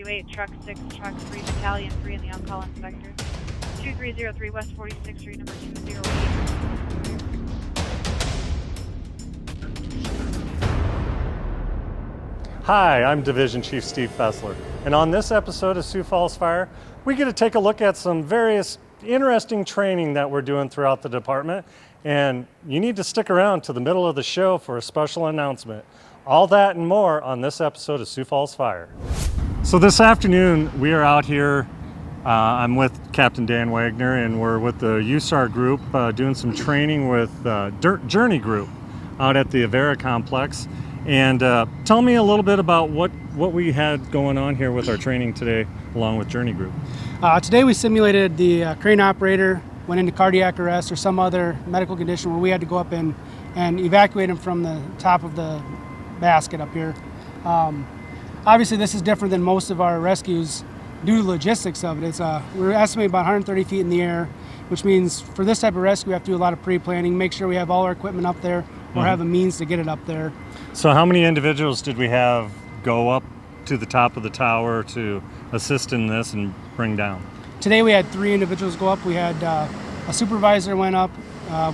8, Truck 6, Truck 3, Battalion 3, and the on-call inspector. 2303 West 46th Street, number 208. Hi, I'm Division Chief Steve Fessler, and on this episode of Sioux Falls Fire, we get to take a look at some various interesting training that we're doing throughout the department, and you need to stick around to the middle of the show for a special announcement. All that and more on this episode of Sioux Falls Fire. So this afternoon, we are out here. I'm with Captain Dan Wagner, and we're with the USAR group doing some training with Journey Group out at the Avera complex. And tell me a little bit about what we had going on here with our training today along with Journey Group. Today we simulated the crane operator went into cardiac arrest or some other medical condition where we had to go up and evacuate him from the top of the basket up here. Obviously this is different than most of our rescues due to the logistics of it. We're estimating about 130 feet in the air, which means for this type of rescue we have to do a lot of pre-planning, make sure we have all our equipment up there or have a means to get it up there. So how many individuals did we have go up to the top of the tower to assist in this and bring down? Today we had 3 individuals go up. We had a supervisor went up,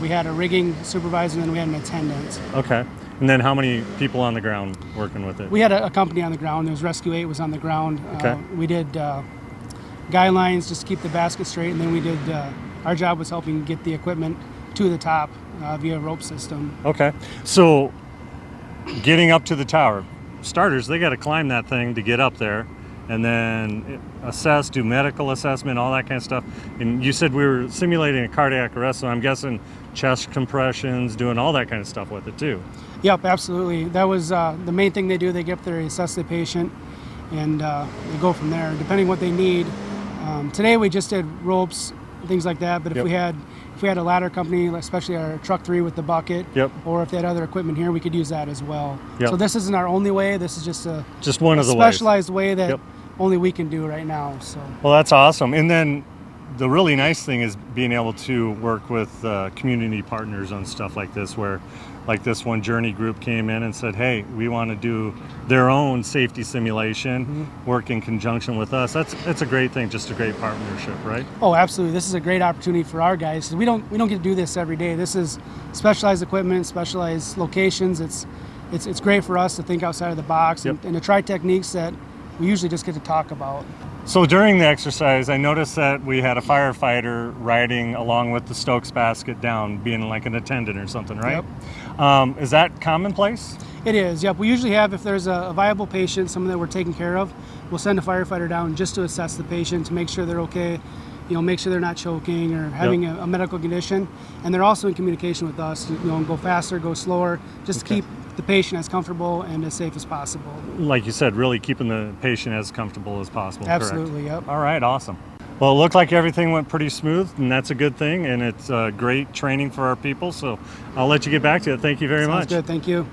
we had a rigging supervisor, and then we had an attendant. Okay. And then how many people on the ground working with it? We had a company on the ground. There was Rescue 8 was on the ground. Okay. We did guidelines just to keep the basket straight, and then we did, our job was helping get the equipment to the top via rope system. Okay. So getting up to the tower, starters, they got to climb that thing to get up there and then assess, do medical assessment, all that kind of stuff. And you said we were simulating a cardiac arrest, so I'm guessing chest compressions, doing all that kind of stuff with it too. Yep, absolutely. That was the main thing they do. They get up there, assess the patient, and they go from there, depending what they need. Today we just did ropes, things like that, but if we had a ladder company, especially our Truck 3 with the bucket, or if they had other equipment here, we could use that as well. So this isn't our only way. This is just one of the specialized way that only we can do right now. So. Well, that's awesome. And then the really nice thing is being able to work with community partners on stuff like this, where like this one Journey Group came in and said, hey, we want to do their own safety simulation, work in conjunction with us. That's a great thing, just a great partnership, right? Oh, absolutely. This is a great opportunity for our guys. We don't get to do this every day. This is specialized equipment, specialized locations. It's great for us to think outside of the box and to try techniques that we usually just get to talk about. So during the exercise, I noticed that we had a firefighter riding along with the Stokes basket down, being like an attendant or something, right? Is that commonplace? It is, yep. We usually have, if there's a viable patient, someone that we're taking care of, we'll send a firefighter down just to assess the patient, to make sure they're okay, make sure they're not choking or having a medical condition. And they're also in communication with us, go faster, go slower, just to keep the patient as comfortable and as safe as possible. Like you said, really keeping the patient as comfortable as possible. Absolutely, correct? Yep. All right, awesome. Well, it looked like everything went pretty smooth, and that's a good thing, and it's great training for our people, so I'll let you get back to it. Thank you very much. Sounds good, thank you.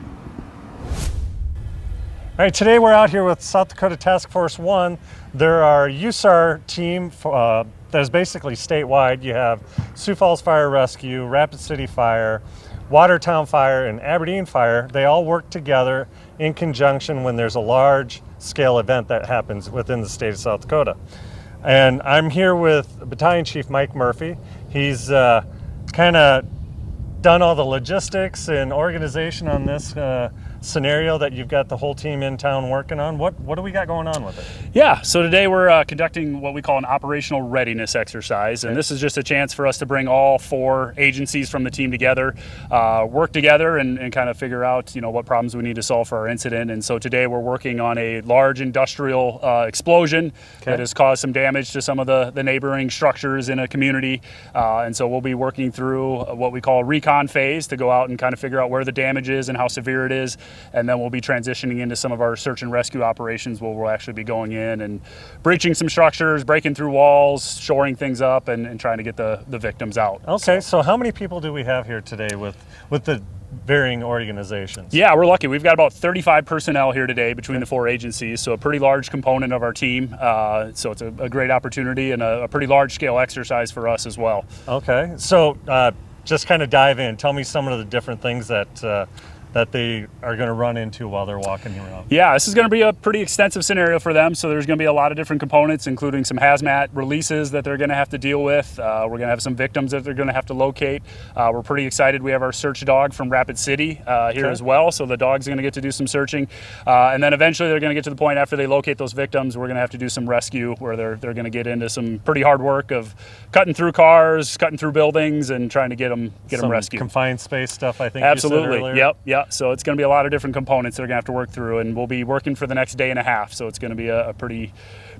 All right, today we're out here with South Dakota Task Force 1. They're our USAR team that is basically statewide. You have Sioux Falls Fire Rescue, Rapid City Fire, Watertown Fire, and Aberdeen Fire. They all work together in conjunction when there's a large scale event that happens within the state of South Dakota. And I'm here with Battalion Chief Mike Murphy. He's kind of done all the logistics and organization on this scenario that you've got the whole team in town working on. What do we got going on with it? Yeah, so today we're conducting what we call an operational readiness exercise, and this is just a chance for us to bring all 4 agencies from the team together, work together and kind of figure out what problems we need to solve for our incident. And so today we're working on a large industrial explosion that has caused some damage to some of the neighboring structures in a community, and so we'll be working through what we call recon phase to go out and kind of figure out where the damage is and how severe it is. And then we'll be transitioning into some of our search and rescue operations where we'll actually be going in and breaching some structures, breaking through walls, shoring things up, and trying to get the victims out. Okay, so how many people do we have here today with the varying organizations? Yeah, we're lucky. We've got about 35 personnel here today between the 4 agencies, so a pretty large component of our team. So it's a great opportunity and a pretty large scale exercise for us as well. Okay, so just kind of dive in. Tell me some of the different things that that they are going to run into while they're walking around? Yeah, this is going to be a pretty extensive scenario for them. So there's going to be a lot of different components, including some hazmat releases that they're going to have to deal with. We're going to have some victims that they're going to have to locate. We're pretty excited. We have our search dog from Rapid City here as well. So the dog's going to get to do some searching. And then eventually they're going to get to the point after they locate those victims, we're going to have to do some rescue where they're going to get into some pretty hard work of cutting through cars, cutting through buildings, and trying to get them rescued. Confined space stuff, I think. Absolutely. You said earlier. Yep. So it's going to be a lot of different components they're going to have to work through, and we'll be working for the next day and a half. So it's going to be a pretty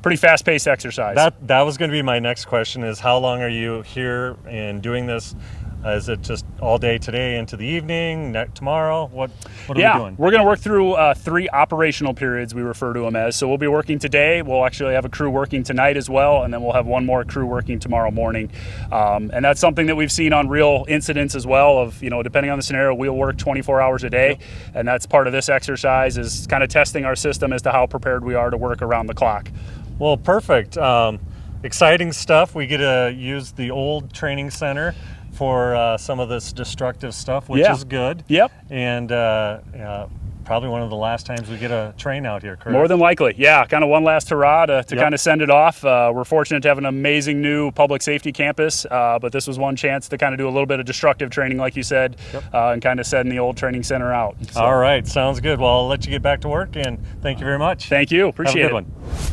fast-paced exercise. That was going to be my next question: is how long are you here and doing this? Is it just all day today into the evening, tomorrow? What are we doing? We're going to work through 3 operational periods, we refer to them as. So we'll be working today. We'll actually have a crew working tonight as well, and then we'll have one more crew working tomorrow morning. And that's something that we've seen on real incidents as well of, depending on the scenario, we'll work 24 hours a day. Yep. And that's part of this exercise, is kind of testing our system as to how prepared we are to work around the clock. Well, perfect. Exciting stuff. We get to use the old training center for some of this destructive stuff, which is good. Yep. And probably one of the last times we get a train out here, correct? More than likely, yeah. Kind of one last hurrah to kind of send it off. We're fortunate to have an amazing new public safety campus, but this was one chance to kind of do a little bit of destructive training, like you said, and kind of setting the old training center out. So. All right, sounds good. Well, I'll let you get back to work, and thank you very much. Thank you. Appreciate it. Have a good one.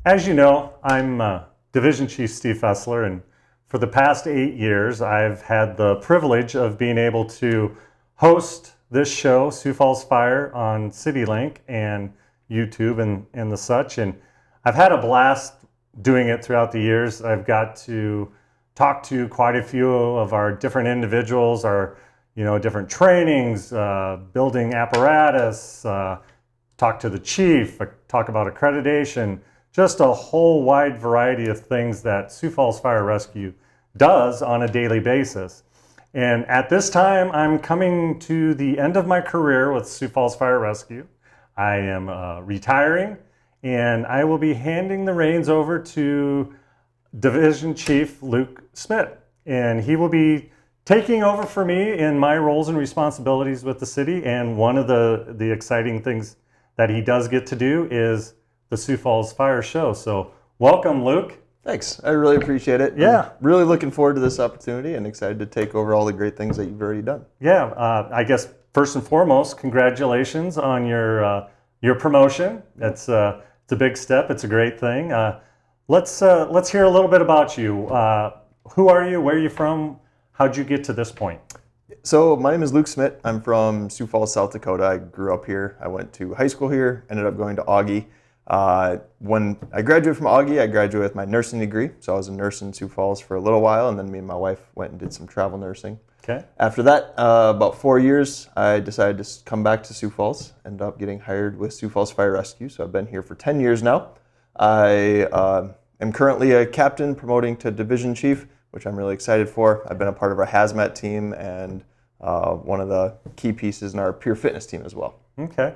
As you know, I'm Division Chief Steve Fessler, and for the past 8 years, I've had the privilege of being able to host this show, Sioux Falls Fire, on CityLink and YouTube and the such. And I've had a blast doing it throughout the years. I've got to talk to quite a few of our different individuals, our different trainings, building apparatus, talk to the chief, talk about accreditation, just a whole wide variety of things that Sioux Falls Fire Rescue does on a daily basis. And at this time, I'm coming to the end of my career with Sioux Falls Fire Rescue. I am retiring, and I will be handing the reins over to Division Chief Luke Smidt. And he will be taking over for me in my roles and responsibilities with the city. And one of the exciting things that he does get to do is the Sioux Falls Fire Show. So welcome, Luke. Thanks. I really appreciate it. Yeah. I'm really looking forward to this opportunity and excited to take over all the great things that you've already done. Yeah. I guess first and foremost, congratulations on your promotion. It's a big step. It's a great thing. Let's hear a little bit about you. Who are you? Where are you from? How'd you get to this point? So my name is Luke Smidt. I'm from Sioux Falls, South Dakota. I grew up here. I went to high school here, ended up going to Augie. When I graduated from Augie, I graduated with my nursing degree. So I was a nurse in Sioux Falls for a little while, and then me and my wife went and did some travel nursing. Okay. After that, about 4 years, I decided to come back to Sioux Falls. Ended up getting hired with Sioux Falls Fire Rescue. So I've been here for 10 years now. I am currently a captain promoting to division chief, which I'm really excited for. I've been a part of our hazmat team and one of the key pieces in our peer fitness team as well. Okay.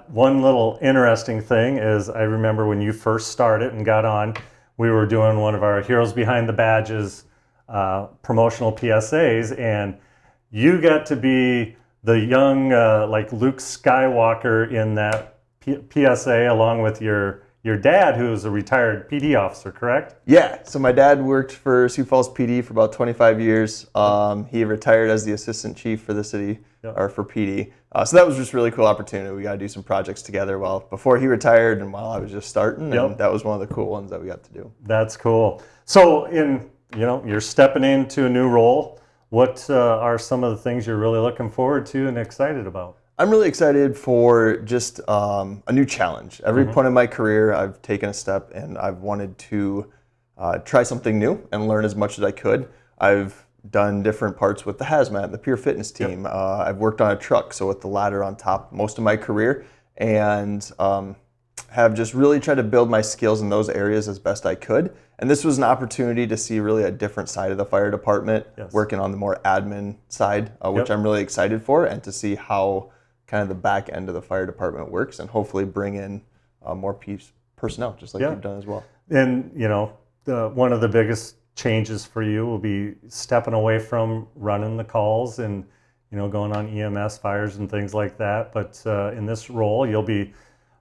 One little interesting thing is I remember when you first started and got on, we were doing one of our Heroes Behind the Badges promotional PSAs, and you got to be the young like Luke Skywalker in that PSA along with your dad, who's a retired PD officer, correct? Yeah, so my dad worked for Sioux Falls PD for about 25 years. He retired as the assistant chief for the city, or for PD. So that was just a really cool opportunity. We got to do some projects together before he retired and while I was just starting, and that was one of the cool ones that we got to do. That's cool. So you're stepping into a new role. What are some of the things you're really looking forward to and excited about? I'm really excited for just a new challenge. Every point in my career, I've taken a step and I've wanted to try something new and learn as much as I could. I've done different parts with the hazmat, the peer fitness team. I've worked on a truck, so with the ladder on top most of my career, and have just really tried to build my skills in those areas as best I could. And this was an opportunity to see really a different side of the fire department, working on the more admin side, which I'm really excited for, and to see how kind of the back end of the fire department works, and hopefully bring in more personnel, just like you've done as well. And one of the biggest changes for you will be stepping away from running the calls and going on EMS fires and things like that. But in this role, you'll be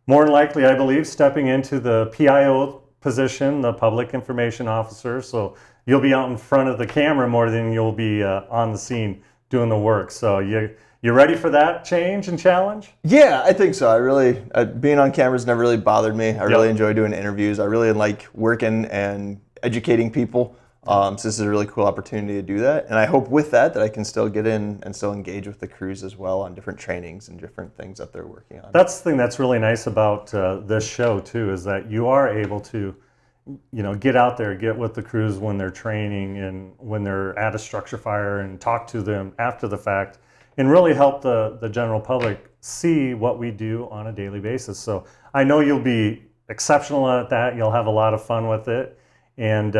more than likely, I believe, stepping into the PIO position, the Public Information Officer. So you'll be out in front of the camera more than you'll be on the scene doing the work. So you ready for that change and challenge? Yeah, I think so. I really, being on camera's never really bothered me. I really Yep. enjoy doing interviews. I really like working and educating people. So this is a really cool opportunity to do that. And I hope with that I can still get in and still engage with the crews as well on different trainings and different things that they're working on. That's the thing that's really nice about this show too, is that you are able to, get out there, get with the crews when they're training and when they're at a structure fire and talk to them after the fact and really help the general public see what we do on a daily basis. So I know you'll be exceptional at that. You'll have a lot of fun with it, and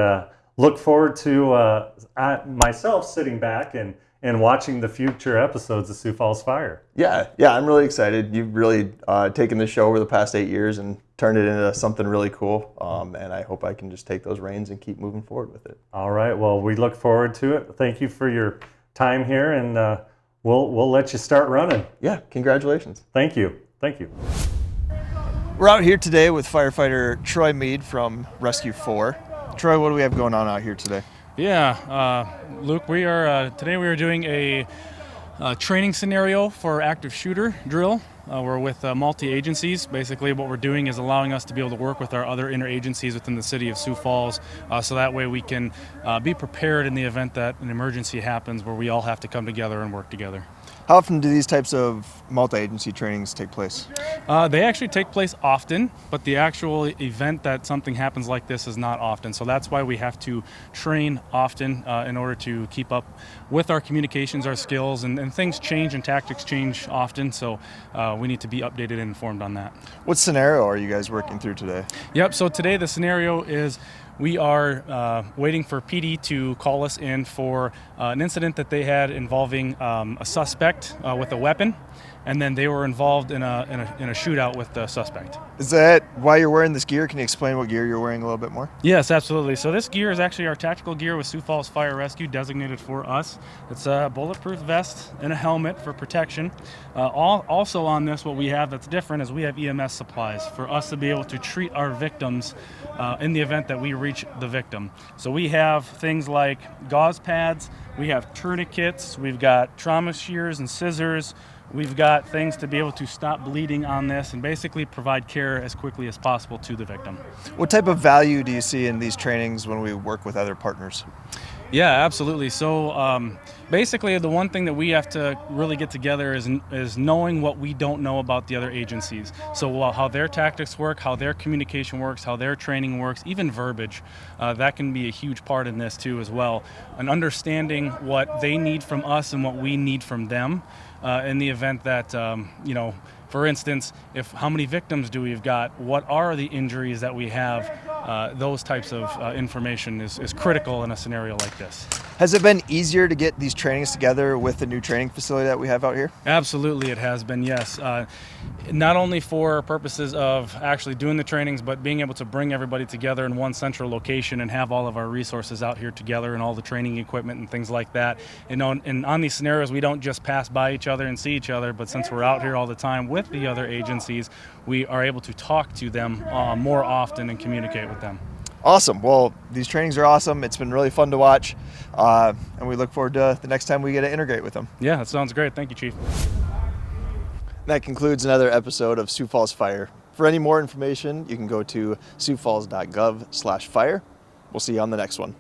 look forward to myself sitting back and watching the future episodes of Sioux Falls Fire. Yeah, I'm really excited. You've really taken this show over the past 8 years and turned it into something really cool. And I hope I can just take those reins and keep moving forward with it. All right. Well, we look forward to it. Thank you for your time here, and we'll let you start running. Yeah, congratulations. Thank you. Thank you. We're out here today with firefighter Troy Mead from Rescue 4. Troy, what do we have going on out here today? Yeah, Luke, today we are doing a training scenario for active shooter drill. We're with multi-agencies. Basically what we're doing is allowing us to be able to work with our other interagencies within the city of Sioux Falls, so that way we can be prepared in the event that an emergency happens where we all have to come together and work together. How often do these types of multi-agency trainings take place? They actually take place often, but the actual event that something happens like this is not often. So that's why we have to train often in order to keep up with our communications, our skills, and things change and tactics change often. So we need to be updated and informed on that. What scenario are you guys working through today? Yep, so today the scenario is we are waiting for PD to call us in for an incident that they had involving a suspect with a weapon, and then they were involved in a shootout with the suspect. Is that why you're wearing this gear? Can you explain what gear you're wearing a little bit more? Yes, absolutely. So this gear is actually our tactical gear with Sioux Falls Fire Rescue, designated for us. It's a bulletproof vest and a helmet for protection. Also on this, what we have that's different is we have EMS supplies for us to be able to treat our victims in the event that we reach the victim. So we have things like gauze pads, we have tourniquets, we've got trauma shears and scissors, we've got things to be able to stop bleeding on this and basically provide care as quickly as possible to the victim. What type of value do you see in these trainings when we work with other partners? Yeah, absolutely. So basically the one thing that we have to really get together is knowing what we don't know about the other agencies. So how their tactics work, how their communication works, how their training works, even verbiage. That can be a huge part in this too as well. And understanding what they need from us and what we need from them in the event that, for instance, how many victims do we've got? What are the injuries that we have? Those types of information is critical in a scenario like this. Has it been easier to get these trainings together with the new training facility that we have out here? Absolutely, it has been, yes. Not only for purposes of actually doing the trainings, but being able to bring everybody together in one central location and have all of our resources out here together and all the training equipment and things like that. And on these scenarios, we don't just pass by each other and see each other, but since we're out here all the time with the other agencies, we are able to talk to them more often and communicate with them. Awesome. Well, these trainings are awesome. It's been really fun to watch, and we look forward to the next time we get to integrate with them. Yeah, that sounds great. Thank you, Chief. That concludes another episode of Sioux Falls Fire. For any more information, you can go to siouxfalls.gov/fire. We'll see you on the next one.